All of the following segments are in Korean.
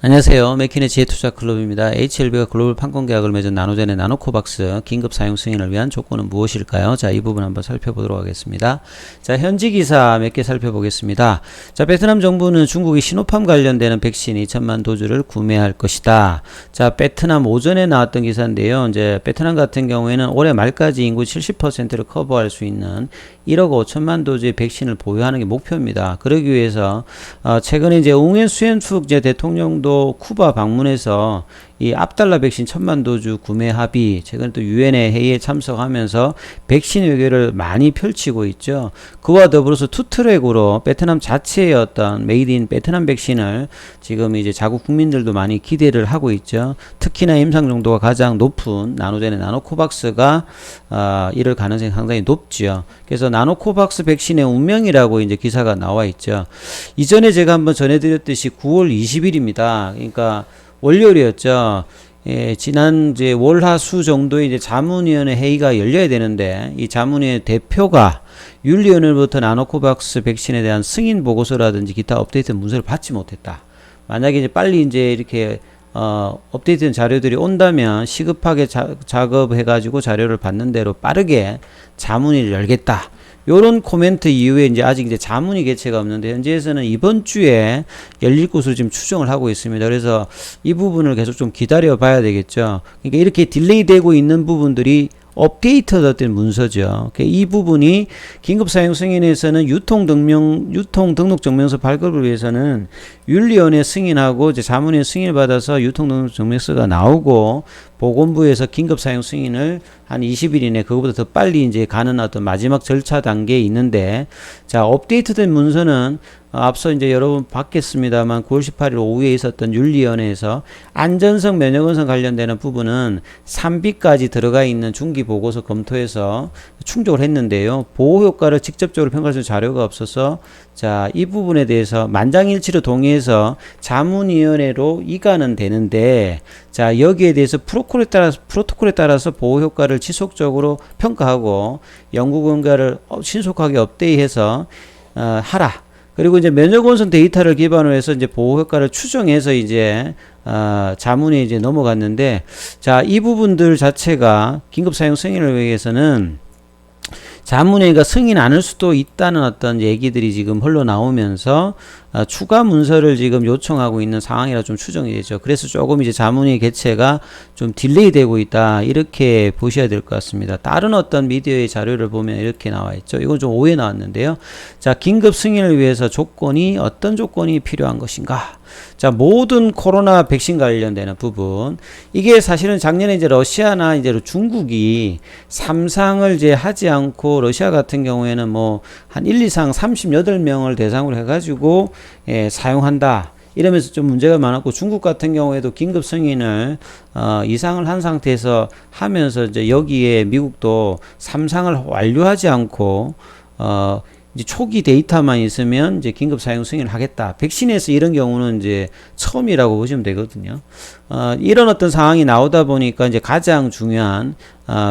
안녕하세요. 맥킨의 지혜투자클럽입니다. HLB가 글로벌 판권계약을 맺은 나노젠의 나노코박스 긴급 사용 승인을 위한 조건은 무엇일까요? 자, 이 부분 한번 살펴보도록 하겠습니다. 자, 현지 기사 몇 개 살펴보겠습니다. 자, 베트남 정부는 중국이 시노팜 관련되는 백신 2천만 도주를 구매할 것이다. 자, 베트남 오전에 나왔던 기사인데요. 이제 베트남 같은 경우에는 올해 말까지 인구 70%를 커버할 수 있는 1억 5천만 도주의 백신을 보유하는 게 목표입니다. 그러기 위해서 최근에 이제 웅엔 수엔숙 대통령도 쿠바 방문해서 이 압달라 백신 1,000만 도주 구매 합의, 최근 또 유엔의 회의에 참석하면서 백신 외교를 많이 펼치고 있죠. 그와 더불어서 투트랙으로 베트남 자체의 어떤 메이드 인 베트남 백신을 지금 이제 자국 국민들도 많이 기대를 하고 있죠. 특히나 임상 정도가 가장 높은 나노젠의 나노코박스가 이럴 가능성이 상당히 높죠. 그래서 나노코박스 백신의 운명이라고 이제 기사가 나와 있죠. 이전에 제가 한번 전해드렸듯이 9월 20일입니다. 그러니까 월요일이었죠. 예, 지난 이제 월화수 정도에 이제 자문위원회 회의가 열려야 되는데 이 자문위원회 대표가 윤리위원회로부터 나노코박스 백신에 대한 승인 보고서라든지 기타 업데이트 문서를 받지 못했다. 만약에 이제 빨리 이제 이렇게 업데이트된 자료들이 온다면 시급하게 작업해가지고 자료를 받는 대로 빠르게 자문위를 열겠다. 요런 코멘트 이후에 이제 아직 이제 자문위 개최가 없는데 현지에서는 이번 주에 열릴 것으로 지금 추정을 하고 있습니다. 그래서 이 부분을 계속 좀 기다려 봐야 되겠죠. 그러니까 이렇게 딜레이 되고 있는 부분들이 업데이트된 문서죠. 이 부분이 긴급 사용 승인에서는 유통 등록 증명서 발급을 위해서는 윤리위원회 승인하고 이제 자문위원 승인을 받아서 유통 등록 증명서가 나오고 보건부에서 긴급 사용 승인을 한 20일 이내 그거보다 더 빨리 이제 가는 어떤 마지막 절차 단계에 있는데, 자, 업데이트된 문서는 앞서 이제 여러분 봤겠습니다만 9월 18일 오후에 있었던 윤리위원회에서 안전성 면역원성 관련되는 부분은 3비까지 들어가 있는 중기 보고서 검토해서 충족을 했는데요. 보호 효과를 직접적으로 평가할 수 있는 자료가 없어서 자, 이 부분에 대해서 만장일치로 동의해서 자문위원회로 이관은 되는데, 자, 여기에 대해서 프로토콜에 따라서 보호 효과를 지속적으로 평가하고 연구 결과를 신속하게 업데이트해서 하라. 그리고 이제 면역원성 데이터를 기반으로 해서 이제 보호 효과를 추정해서 이제 자문에 이제 넘어갔는데, 자, 이 부분들 자체가 긴급 사용 승인을 위해서는 자문회의가 승인 안 할 수도 있다는 어떤 얘기들이 지금 흘러나오면서 추가 문서를 지금 요청하고 있는 상황이라 좀 추정이 되죠. 그래서 조금 이제 자문회의 개최가 좀 딜레이 되고 있다, 이렇게 보셔야 될 것 같습니다. 다른 어떤 미디어의 자료를 보면 이렇게 나와 있죠. 이건 좀 오해 나왔는데요. 자, 긴급 승인을 위해서 어떤 조건이 필요한 것인가? 자, 모든 코로나 백신 관련되는 부분, 이게 사실은 작년에 이제 러시아나 이제 중국이 3상을 이제 하지 않고 러시아 같은 경우에는 뭐 한 1, 2상 38명을 대상으로 해가지고 사용한다, 이러면서 좀 문제가 많았고, 중국 같은 경우에도 긴급 승인을 2상을 한 상태에서 하면서 이제 여기에 미국도 3상을 완료하지 않고 이제 초기 데이터만 있으면 이제 긴급 사용 승인을 하겠다. 백신에서 이런 경우는 이제 처음이라고 보시면 되거든요. 이런 어떤 상황이 나오다 보니까 이제 가장 중요한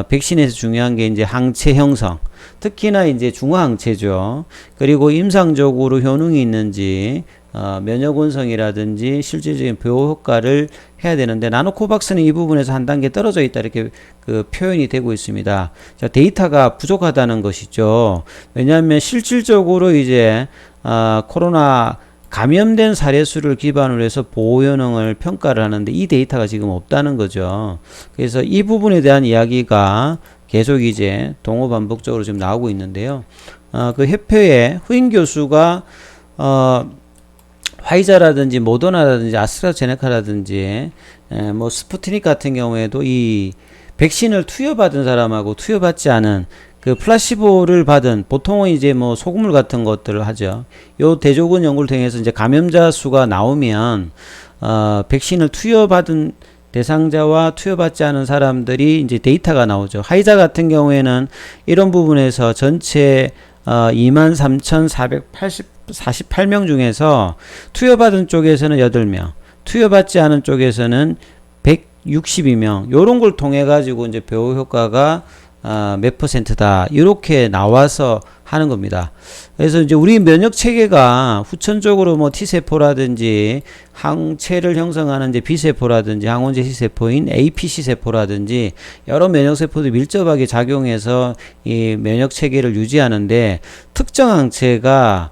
백신에서 중요한 게 이제 항체 형성, 특히나 이제 중화항체죠. 그리고 임상적으로 효능이 있는지 면역원성이라든지 실질적인 보호 효과를 해야 되는데, 나노코박스는 이 부분에서 한 단계 떨어져 있다, 이렇게 그 표현이 되고 있습니다. 자, 데이터가 부족하다는 것이죠. 왜냐하면 실질적으로 이제 코로나 감염된 사례 수를 기반으로 해서 보호 효능을 평가를 하는데 이 데이터가 지금 없다는 거죠. 그래서 이 부분에 대한 이야기가 계속 이제 동호반복적으로 지금 나오고 있는데요. 그 협회의 후임 교수가 화이자라든지 모더나라든지 아스트라제네카라든지 뭐 스푸트닉 같은 경우에도 이 백신을 투여받은 사람하고 투여받지 않은 그 플라시보를 받은, 보통은 이제 뭐 소금물 같은 것들을 하죠. 요 대조군 연구를 통해서 이제 감염자 수가 나오면 백신을 투여받은 대상자와 투여받지 않은 사람들이 이제 데이터가 나오죠. 화이자 같은 경우에는 이런 부분에서 전체 23,448명 중에서 투여받은 쪽에서는 8명, 투여받지 않은 쪽에서는 162명, 요런 걸 통해 가지고 이제 보호 효과가 몇 %다, 이렇게 나와서 하는 겁니다. 그래서 이제 우리 면역 체계가 후천적으로 뭐 T세포라든지 항체를 형성하는 이제 B세포라든지 항원제 C세포인 APC 세포라든지 여러 면역 세포들이 밀접하게 작용해서 이 면역 체계를 유지하는데, 특정 항체가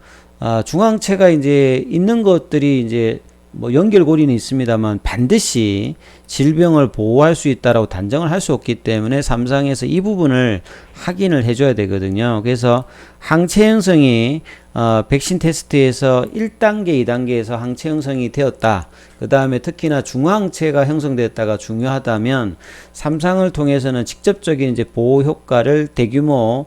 중항체가 이제 있는 것들이 이제 뭐 연결고리는 있습니다만 반드시 질병을 보호할 수 있다라고 단정을 할 수 없기 때문에 삼상에서 이 부분을 확인을 해줘야 되거든요. 그래서 항체 형성이 백신 테스트에서 1단계, 2단계에서 항체 형성이 되었다. 그 다음에 특히나 중항체가 형성됐다가 중요하다면 삼상을 통해서는 직접적인 이제 보호 효과를 대규모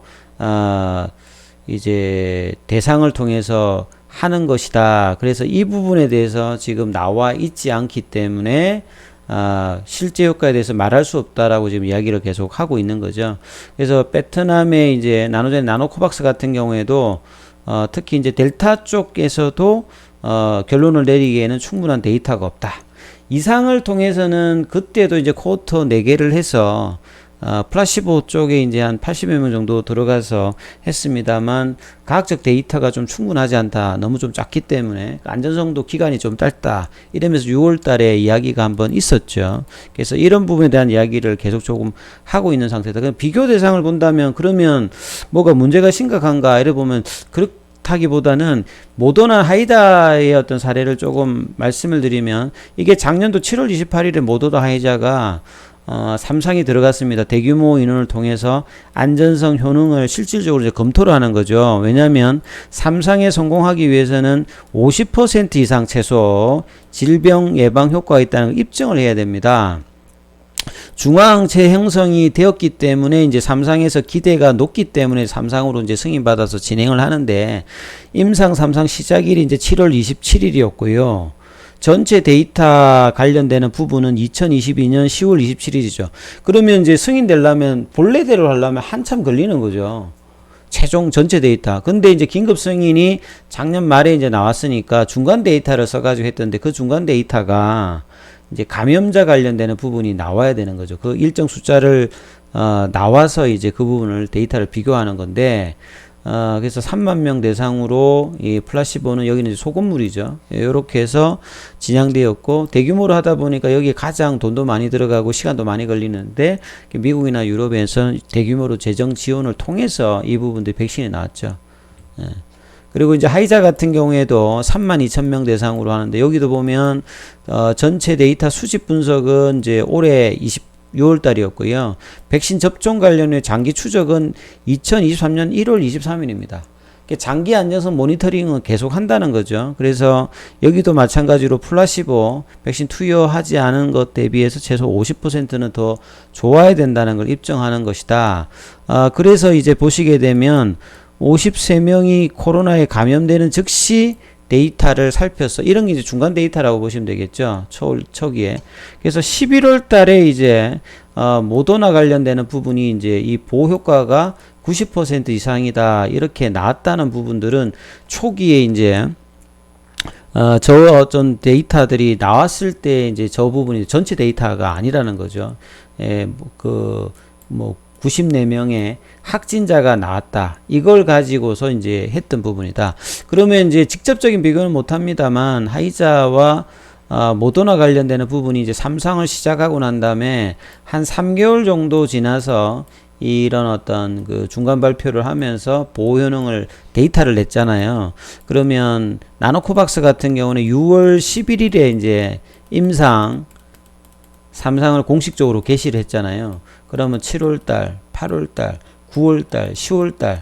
이제 대상을 통해서 하는 것이다. 그래서 이 부분에 대해서 지금 나와 있지 않기 때문에 실제 효과에 대해서 말할 수 없다라고 지금 이야기를 계속 하고 있는 거죠. 그래서 베트남의 이제 나노젠 나노코박스 같은 경우에도 특히 이제 델타 쪽에서도 결론을 내리기에는 충분한 데이터가 없다. 이상을 통해서는 그때도 이제 코호트 4개를 해서 플라시보 쪽에 이제 한 80여 명 정도 들어가서 했습니다만 과학적 데이터가 좀 충분하지 않다. 너무 좀 작기 때문에 안전성도 기간이 좀 짧다. 이러면서 6월 달에 이야기가 한번 있었죠. 그래서 이런 부분에 대한 이야기를 계속 조금 하고 있는 상태다. 그럼 비교 대상을 본다면 그러면 뭐가 문제가 심각한가? 이래 보면 그렇다기보다는 모더나 하이자의 어떤 사례를 조금 말씀을 드리면, 이게 작년도 7월 28일에 모더나 하이자가 삼상이 들어갔습니다. 대규모 인원을 통해서 안전성 효능을 실질적으로 이제 검토를 하는 거죠. 왜냐하면 삼상에 성공하기 위해서는 50% 이상 최소 질병 예방 효과가 있다는 걸 입증을 해야 됩니다. 중화항체 형성이 되었기 때문에 이제 삼상에서 기대가 높기 때문에 삼상으로 이제 승인받아서 진행을 하는데, 임상 삼상 시작일이 이제 7월 27일이었고요. 전체 데이터 관련되는 부분은 2022년 10월 27일이죠. 그러면 이제 승인되려면 본래대로 하려면 한참 걸리는 거죠. 최종 전체 데이터. 근데 이제 긴급 승인이 작년 말에 이제 나왔으니까 중간 데이터를 써가지고 했던데, 그 중간 데이터가 이제 감염자 관련되는 부분이 나와야 되는 거죠. 그 일정 숫자를 나와서 이제 그 부분을 데이터를 비교하는 건데, 그래서 3만 명 대상으로 이 플라시보는 여기는 이제 소금물이죠. 이렇게 해서 진행되었고, 대규모로 하다 보니까 여기에 가장 돈도 많이 들어가고 시간도 많이 걸리는데, 미국이나 유럽에서 대규모로 재정 지원을 통해서 이 부분들이 백신이 나왔죠. 예. 그리고 이제 하이자 같은 경우에도 32,000명 대상으로 하는데, 여기도 보면 전체 데이터 수집 분석은 이제 올해 6월 달이었고요. 백신 접종 관련의 장기 추적은 2023년 1월 23일입니다. 장기 안전성 모니터링은 계속 한다는 거죠. 그래서 여기도 마찬가지로 플라시보 백신 투여하지 않은 것 대비해서 최소 50%는 더 좋아야 된다는 걸 입증하는 것이다. 그래서 이제 보시게 되면 53명이 코로나에 감염되는 즉시 데이터를 살펴서, 이런 게 이제 중간 데이터라고 보시면 되겠죠. 초기에. 그래서 11월 달에 이제, 모더나 관련되는 부분이 이제 이 보호 효과가 90% 이상이다. 이렇게 나왔다는 부분들은 초기에 이제, 저 어떤 데이터들이 나왔을 때 이제 저 부분이 전체 데이터가 아니라는 거죠. 94명의 확진자가 나왔다. 이걸 가지고서 이제 했던 부분이다. 그러면 이제 직접적인 비교는 못 합니다만, 하이자와 모더나 관련되는 부분이 이제 삼상을 시작하고 난 다음에 한 3개월 정도 지나서 이런 어떤 그 중간 발표를 하면서 보호 효능을 데이터를 냈잖아요. 그러면 나노코박스 같은 경우는 6월 11일에 이제 임상 삼상을 공식적으로 게시를 했잖아요. 그러면 7월달, 8월달, 9월달, 10월달,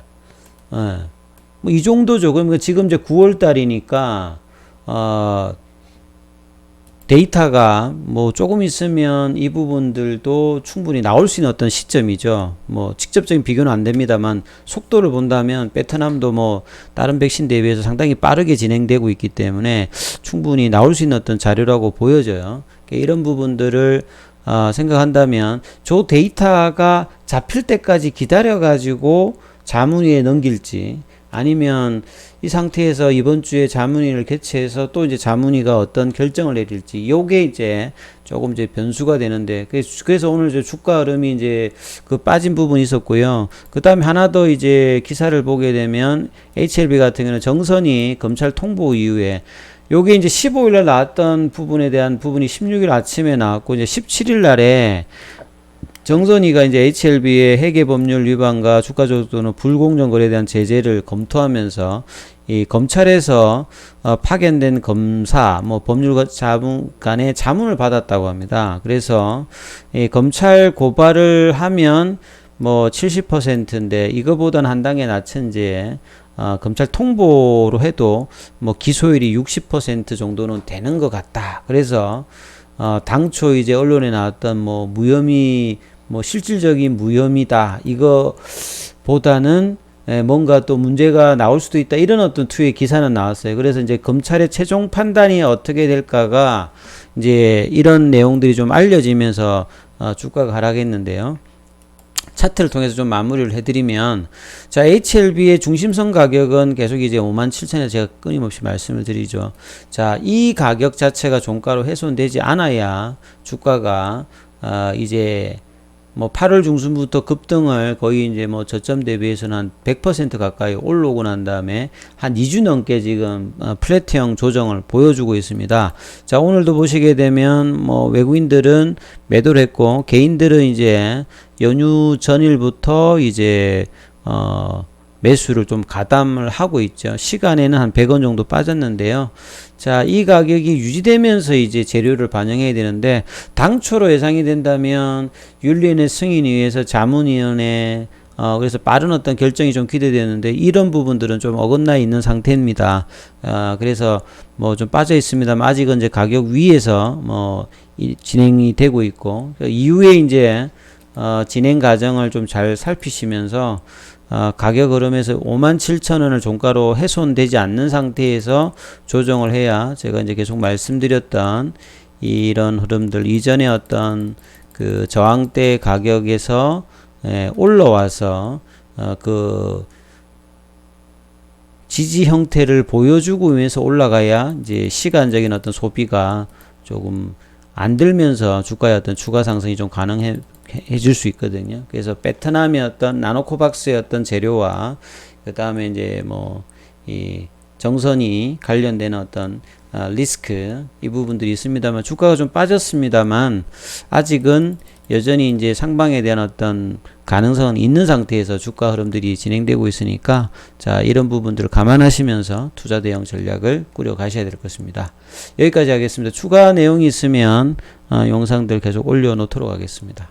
뭐 이 정도죠. 그러면 지금 이제 9월달이니까 데이터가 뭐 조금 있으면 이 부분들도 충분히 나올 수 있는 어떤 시점이죠. 뭐 직접적인 비교는 안 됩니다만 속도를 본다면 베트남도 뭐 다른 백신 대비해서 상당히 빠르게 진행되고 있기 때문에 충분히 나올 수 있는 어떤 자료라고 보여져요. 이런 부분들을 생각한다면 저 데이터가 잡힐 때까지 기다려 가지고 자문위에 넘길지, 아니면 이 상태에서 이번 주에 자문위를 개최해서 또 이제 자문위가 어떤 결정을 내릴지 요게 이제 조금 이제 변수가 되는데 그래서 오늘 이제 주가 흐름이 이제 그 빠진 부분이 있었고요. 그 다음에 하나 더 이제 기사를 보게 되면 HLB 같은 경우는 정선이 검찰 통보 이후에 요게 이제 15일날 나왔던 부분에 대한 부분이 16일 아침에 나왔고 이제 17일 날에 정선이가 이제 HLB의 회계법률 위반과 주가 조작도는 불공정 거래에 대한 제재를 검토하면서 이 검찰에서 파견된 검사, 뭐 법률가 자문 간의 자문을 받았다고 합니다. 그래서 이 검찰 고발을 하면 뭐 70%인데 이거보다는 한 단계 낮은 이제 검찰 통보로 해도 뭐 기소율이 60% 정도는 되는 것 같다. 그래서 당초 이제 언론에 나왔던 뭐 무혐의 뭐 실질적인 무혐의다 이거보다는 뭔가 또 문제가 나올 수도 있다 이런 어떤 투의 기사는 나왔어요. 그래서 이제 검찰의 최종 판단이 어떻게 될까가 이제 이런 내용들이 좀 알려지면서 주가가 하락했는데요. 차트를 통해서 좀 마무리를 해드리면, 자, HLB의 중심선 가격은 계속 이제 57,000에 제가 끊임없이 말씀을 드리죠. 자, 이 가격 자체가 종가로 훼손되지 않아야 주가가, 이제 뭐 8월 중순부터 급등을 거의 이제 뭐 저점 대비해서는 한 100% 가까이 올라오고 난 다음에 한 2주 넘게 지금 플랫형 조정을 보여주고 있습니다. 자, 오늘도 보시게 되면 뭐 외국인들은 매도를 했고 개인들은 이제 연휴 전일부터 이제 매수를 좀 가담을 하고 있죠. 시간에는 한 100원 정도 빠졌는데요. 자, 이 가격이 유지되면서 이제 재료를 반영해야 되는데 당초로 예상이 된다면 윤리위원회 승인에 의해서 자문위원회 그래서 빠른 어떤 결정이 좀 기대되는데 이런 부분들은 좀 어긋나 있는 상태입니다. 그래서 뭐 좀 빠져 있습니다만 아직은 이제 가격 위에서 뭐 진행이 되고 있고 이후에 이제 진행 과정을 좀 잘 살피시면서 가격 흐름에서 57,000원을 종가로 훼손되지 않는 상태에서 조정을 해야 제가 이제 계속 말씀드렸던 이런 흐름들 이전에 어떤 그 저항대 가격에서 올라와서 그 지지 형태를 보여주고 위해서 올라가야 이제 시간적인 어떤 소비가 조금 안 들면서 주가의 어떤 추가 상승이 좀 가능해 줄 수 있거든요. 그래서 베트남의 어떤 나노코박스의 어떤 재료와 그 다음에 이제 뭐 이 정선이 관련되는 어떤 리스크 이 부분들이 있습니다만 주가가 좀 빠졌습니다만 아직은 여전히 이제 상방에 대한 어떤 가능성은 있는 상태에서 주가 흐름들이 진행되고 있으니까 자, 이런 부분들을 감안하시면서 투자 대응 전략을 꾸려 가셔야 될 것입니다. 여기까지 하겠습니다. 추가 내용이 있으면 영상들 계속 올려 놓도록 하겠습니다.